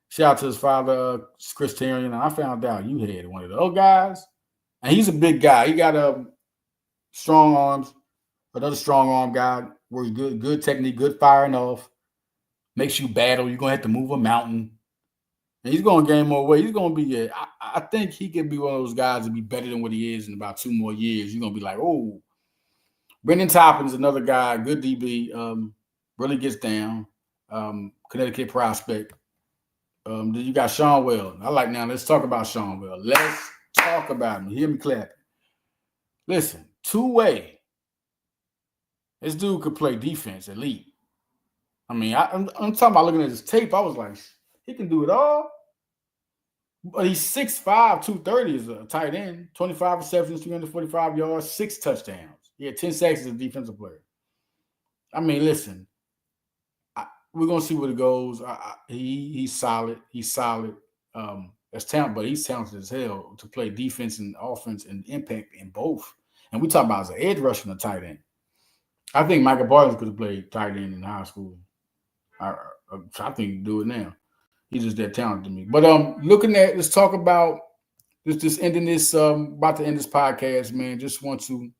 shout out to his father, Chris Terrian, and I found out you had one of those guys. And he's a big guy. He got strong arms, another strong arm guy, where he's good technique, good firing off, makes you battle. You're going to have to move a mountain. And he's going to gain more weight. He's going to be I think he can be one of those guys to be better than what he is in about 2 more years. You're going to be like, oh. Brendan Toppins, another guy, good DB, really gets down. Connecticut prospect. Then you got Sean Weldon. Let's talk about Sean Weldon. Let's talk about him. Hear me clapping. Listen, two-way. This dude could play defense, elite. I mean, I'm talking about looking at his tape. I was like, he can do it all. But he's 6'5", 230 as a tight end, 25 receptions, 345 yards, 6 touchdowns. He had 10 sacks as a defensive player. I mean, listen, we're gonna see where it goes. He's solid. He's solid. As talent, but he's talented as hell to play defense and offense and impact in both. And we talk about as an edge rusher and a tight end. I think Michael Parsons could have played tight end in high school. I think he can do it now. He's just that talented to me. But let's talk about just ending this. About to end this podcast, man. Just want to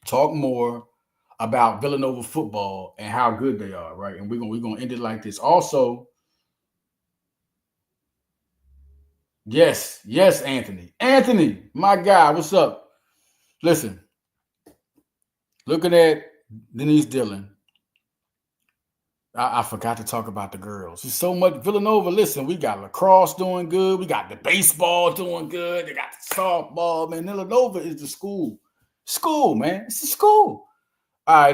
talk more about Villanova football and how good they are, right? And we're gonna end it like this. Also, yes, Anthony. Anthony, my guy, what's up? Listen, looking at Denise Dillon, I forgot to talk about the girls. There's so much Villanova. Listen, we got lacrosse doing good. We got the baseball doing good. They got the softball, man. Villanova is the school. School, man. It's a school. All right,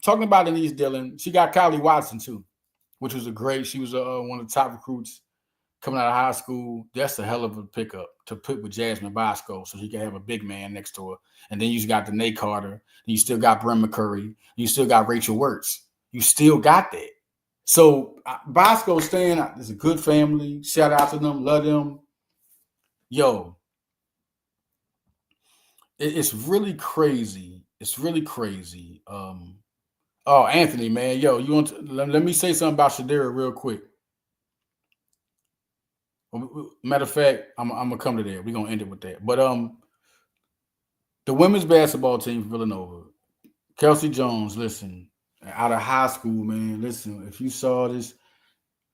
talking about Denise Dillon, she got Kylie Watson too, which was she was one of the top recruits coming out of high school. That's a hell of a pickup to put with Jasmine Bosco so she can have a big man next to her. And then you got Danae Carter. And you still got Bryn McCurry. You still got Rachel Wirtz. You still got that. So Bosco staying, it's a good family. Shout out to them. Love them. Yo, it's really crazy. It's really crazy. Anthony, man. Yo, you want to, let me say something about Shadira real quick. Matter of fact, I'm gonna come to that. We're gonna end it with that. But the women's basketball team for Villanova, Kelsey Jones, listen, out of high school, man. Listen, if you saw this,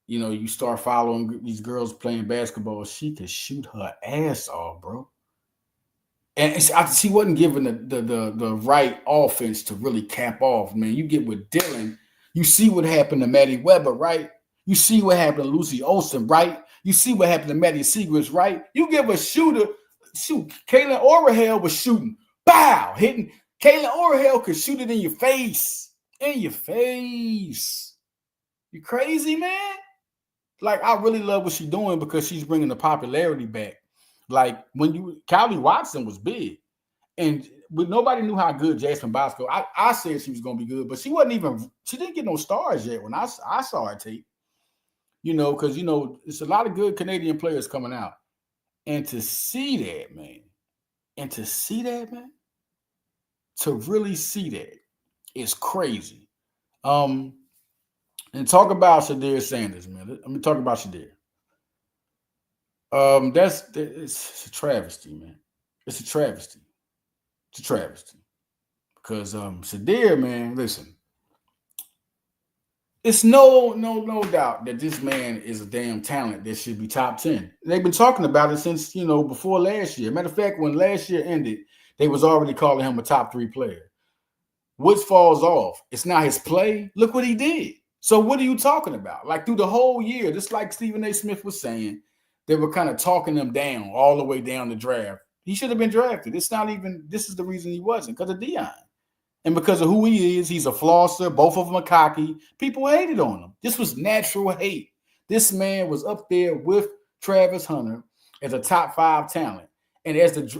you start following these girls playing basketball, she could shoot her ass off, bro. And she wasn't given the right offense to really cap off, man. You get with Dillon, you see what happened to Maddie Weber, right? You see what happened to Lucy Olsen, right? You see what happened to Maddie Segrist, right? You give a shooter, shoot, Kaylin Orahel was shooting, bow, hitting. Kaylin Orahel could shoot it in your face. In your face. You crazy, man? Like, I really love what she's doing because she's bringing the popularity back. Like, Kylie Watson was big. And nobody knew how good Jasmine Bosco. I said she was going to be good, but she didn't get no stars yet when I saw her tape. Because, it's a lot of good Canadian players coming out. And to see that, man, to really see that is crazy. And talk about Shadir Sanders, man. Let me talk about Shadir. It's a travesty, man. It's a travesty. Because Shadir, man, listen. It's no doubt that this man is a damn talent that should be top 10. They've been talking about it since, before last year. Matter of fact, when last year ended, they was already calling him a top 3 player. What falls off? It's not his play. Look what he did. So what are you talking about? Like, through the whole year, just like Stephen A. Smith was saying, they were kind of talking him down all the way down the draft. He should have been drafted. This is the reason he wasn't, because of Deion. And because of who he is, he's a flosser. Both of them are cocky. People hated on him. This was natural hate. This man was up there with Travis Hunter as a top 5 talent. And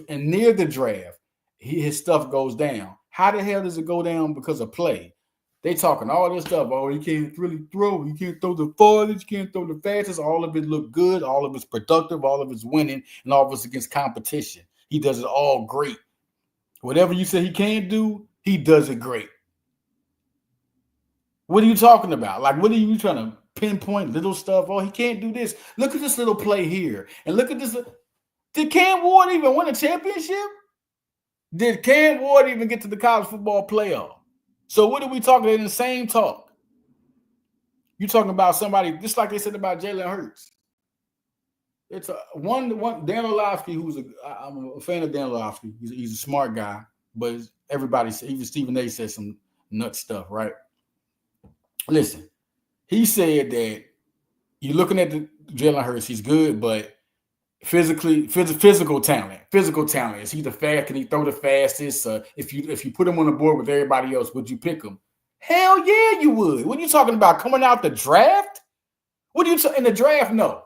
near the draft, his stuff goes down. How the hell does it go down because of play? They talking all this stuff. Oh, he can't really throw. He can't throw the farthest. He can't throw the fastest. All of it look good. All of it's productive. All of it's winning. And all of it's against competition. He does it all great. Whatever you say he can't do, he does it great. What are you talking about? Like, what are you trying to pinpoint little stuff? Oh, he can't do this. Look at this little play here. And look at this. Did Cam Ward even win a championship? Did Cam Ward even get to the college football playoff? So what are we talking in the same talk? You talking about somebody, just like they said about Jalen Hurts. It's one Dan Orlovsky, I'm a fan of Dan Orlovsky. He's a smart guy, but everybody, even Stephen A. said some nut stuff, right? Listen, he said that you're looking at the Jalen Hurts, he's good, but physical talent. Is he the fast? Can he throw the fastest? If you put him on the board with everybody else, would you pick him? Hell yeah, you would. What are you talking about? Coming out the draft? What are you in the draft? No.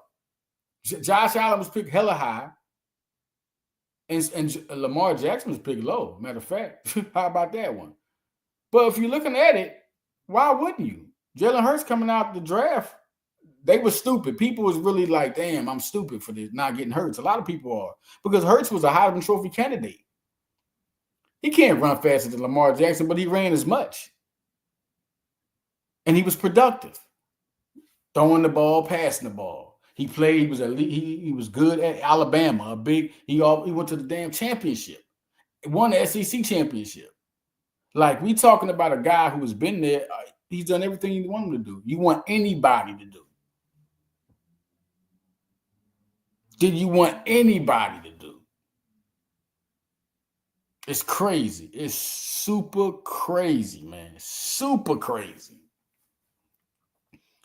Josh Allen was picked hella high, and Lamar Jackson was picked low. Matter of fact, how about that one? But if you're looking at it, why wouldn't you? Jalen Hurts coming out the draft, they were stupid. People was really like, damn, I'm stupid for this, not getting Hurts. A lot of people are. Because Hurts was a Heisman Trophy candidate. He can't run faster than Lamar Jackson, but he ran as much. And he was productive. Throwing the ball, passing the ball. He played, he was elite, he was good at Alabama. He went to the damn championship. Won the SEC championship. Like, we talking about a guy who has been there. He's done everything you want him to do. You want anybody to do. Did you want anybody to do? It's crazy. It's super crazy, man. Super crazy.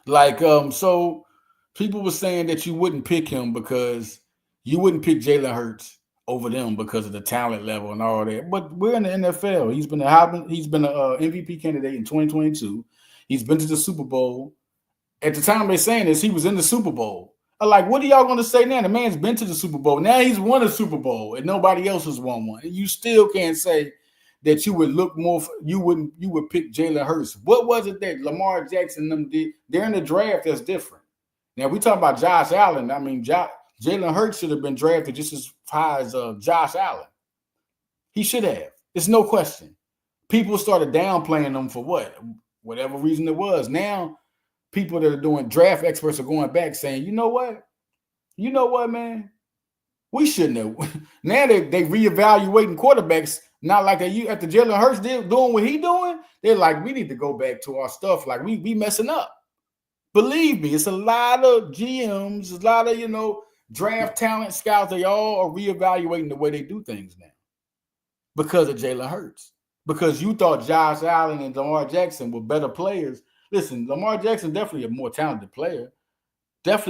Like, so people were saying that you wouldn't pick him because you wouldn't pick Jalen Hurts over them because of the talent level and all that. But we're in the NFL. He's been an MVP candidate in 2022. He's been to the Super Bowl. At the time they're saying this, he was in the Super Bowl. I'm like, what are y'all going to say now? The man's been to the Super Bowl. Now he's won a Super Bowl and nobody else has won one. And you still can't say that you would look more. You would pick Jalen Hurts. What was it that Lamar Jackson and them did? They're in the draft. That's different. Now we talking about Josh Allen. I mean, Jalen Hurts should have been drafted just as high as Josh Allen. He should have. It's no question. People started downplaying them for whatever reason it was. Now people that are doing draft experts are going back saying, you know what, man, we shouldn't have. Now they reevaluating quarterbacks. Not like they after Jalen Hurts doing what he doing. They're like, we need to go back to our stuff. Like we messing up. Believe me, it's a lot of GMs, a lot of draft talent scouts. They all are reevaluating the way they do things now because of Jalen Hurts. Because you thought Josh Allen and Lamar Jackson were better players. Listen, Lamar Jackson definitely a more talented player. But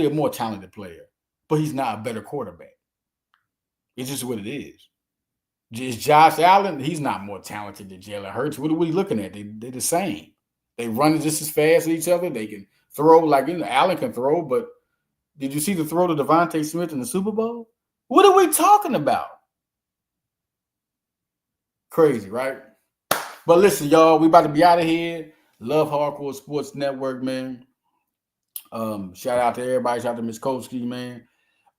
he's not a better quarterback. It's just what it is. Is Josh Allen, he's not more talented than Jalen Hurts. What are we looking at? They're the same. They run just as fast as each other. They can throw Allen can throw, but did you see the throw to Devontae Smith in the Super Bowl? What are we talking about? Crazy, right? But listen, y'all, we about to be out of here. Love Hardcore Sports Network, man. Shout out to everybody. Shout out to Miss Kolsky, man.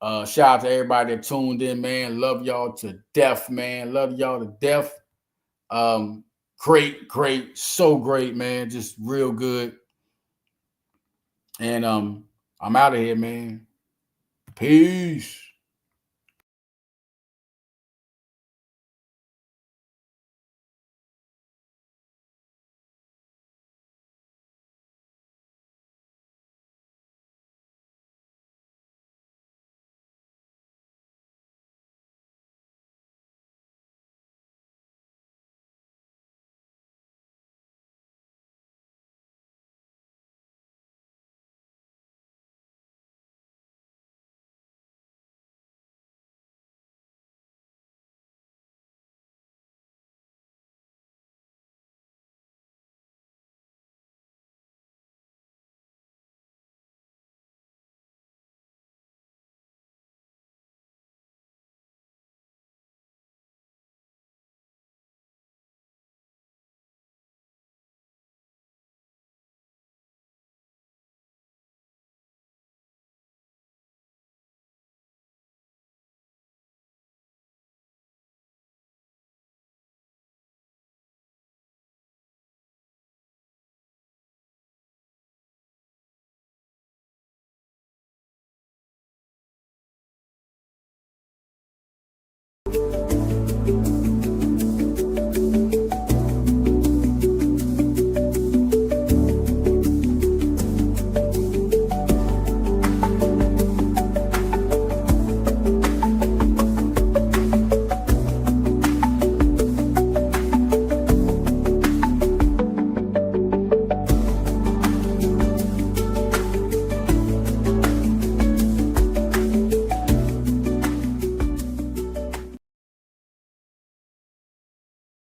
Shout out to everybody that tuned in, man. Love y'all to death, man. Love y'all to death. Great, so great, man. Just real good. And I'm out of here, man. Peace.